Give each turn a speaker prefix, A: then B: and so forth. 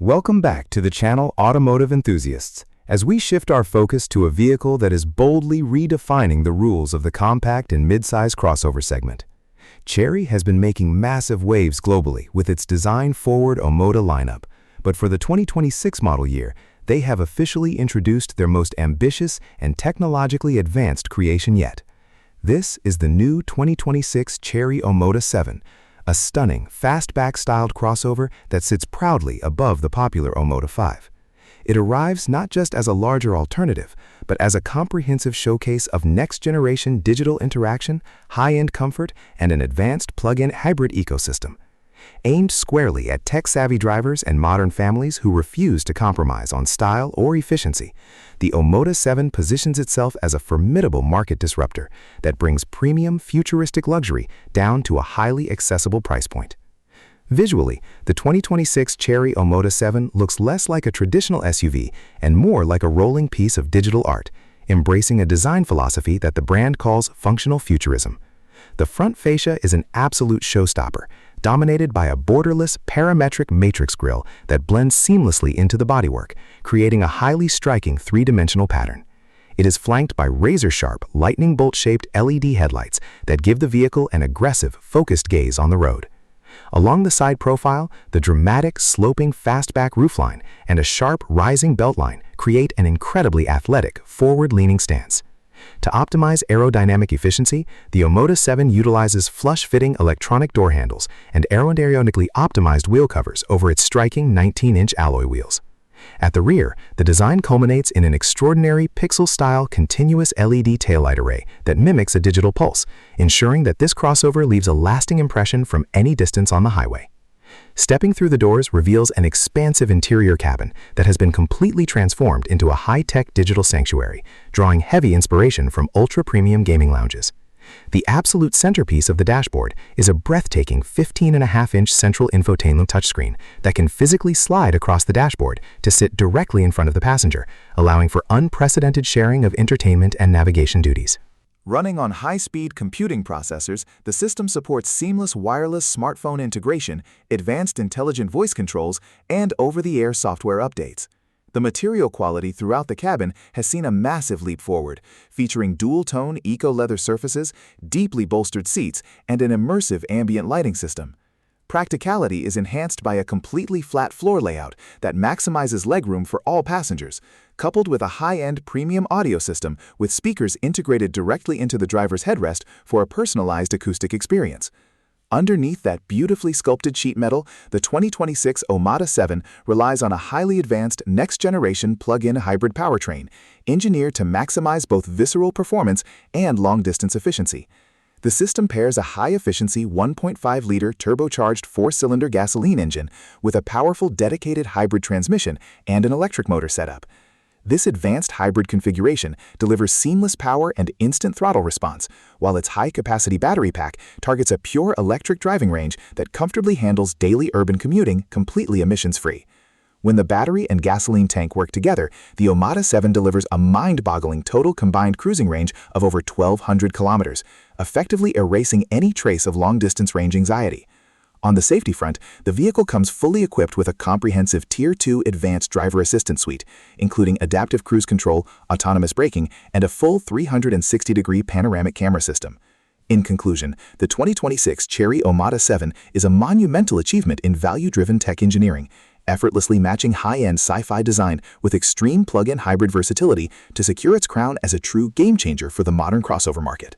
A: Welcome back to the channel Automotive Enthusiasts, as we shift our focus to a vehicle that is boldly redefining the rules of the compact and midsize crossover segment. Chery has been making massive waves globally with its design-forward Omoda lineup, but for the 2026 model year, they have officially introduced their most ambitious and technologically advanced creation yet. This is the new 2026 Chery Omoda 7, a stunning, fastback-styled crossover that sits proudly above the popular Omoda 5. It arrives not just as a larger alternative, but as a comprehensive showcase of next-generation digital interaction, high-end comfort, and an advanced plug-in hybrid ecosystem. Aimed squarely at tech-savvy drivers and modern families who refuse to compromise on style or efficiency, the Omoda 7 positions itself as a formidable market disruptor that brings premium, futuristic luxury down to a highly accessible price point. Visually, the 2026 Chery Omoda 7 looks less like a traditional SUV and more like a rolling piece of digital art, embracing a design philosophy that the brand calls functional futurism. The front fascia is an absolute showstopper, dominated by a borderless parametric matrix grille that blends seamlessly into the bodywork, creating a highly striking three-dimensional pattern. It is flanked by razor-sharp, lightning bolt-shaped LED headlights that give the vehicle an aggressive, focused gaze on the road. Along the side profile, the dramatic, sloping fastback roofline and a sharp, rising beltline create an incredibly athletic, forward-leaning stance. To optimize aerodynamic efficiency, the Omoda 7 utilizes flush-fitting electronic door handles and aerodynamically optimized wheel covers over its striking 19-inch alloy wheels. At the rear, the design culminates in an extraordinary pixel-style continuous LED taillight array that mimics a digital pulse, ensuring that this crossover leaves a lasting impression from any distance on the highway. Stepping through the doors reveals an expansive interior cabin that has been completely transformed into a high-tech digital sanctuary, drawing heavy inspiration from ultra-premium gaming lounges. The absolute centerpiece of the dashboard is a breathtaking 15.5-inch central infotainment touchscreen that can physically slide across the dashboard to sit directly in front of the passenger, allowing for unprecedented sharing of entertainment and navigation duties.
B: Running on high-speed computing processors, the system supports seamless wireless smartphone integration, advanced intelligent voice controls, and over-the-air software updates. The material quality throughout the cabin has seen a massive leap forward, featuring dual-tone eco-leather surfaces, deeply bolstered seats, and an immersive ambient lighting system. Practicality is enhanced by a completely flat floor layout that maximizes legroom for all passengers, coupled with a high-end premium audio system with speakers integrated directly into the driver's headrest for a personalized acoustic experience. Underneath that beautifully sculpted sheet metal, the 2026 Omoda 7 relies on a highly advanced next-generation plug-in hybrid powertrain, engineered to maximize both visceral performance and long-distance efficiency. The system pairs a high-efficiency 1.5-liter turbocharged four-cylinder gasoline engine with a powerful dedicated hybrid transmission and an electric motor setup. This advanced hybrid configuration delivers seamless power and instant throttle response, while its high-capacity battery pack targets a pure electric driving range that comfortably handles daily urban commuting completely emissions-free. When the battery and gasoline tank work together, the Omoda 7 delivers a mind-boggling total combined cruising range of over 1,200 kilometers, effectively erasing any trace of long-distance range anxiety. On the safety front, the vehicle comes fully equipped with a comprehensive Tier 2 advanced driver assistance suite, including adaptive cruise control, autonomous braking, and a full 360-degree panoramic camera system. In conclusion, the 2026 Chery Omoda 7 is a monumental achievement in value-driven tech engineering, effortlessly matching high-end sci-fi design with extreme plug-in hybrid versatility to secure its crown as a true game-changer for the modern crossover market.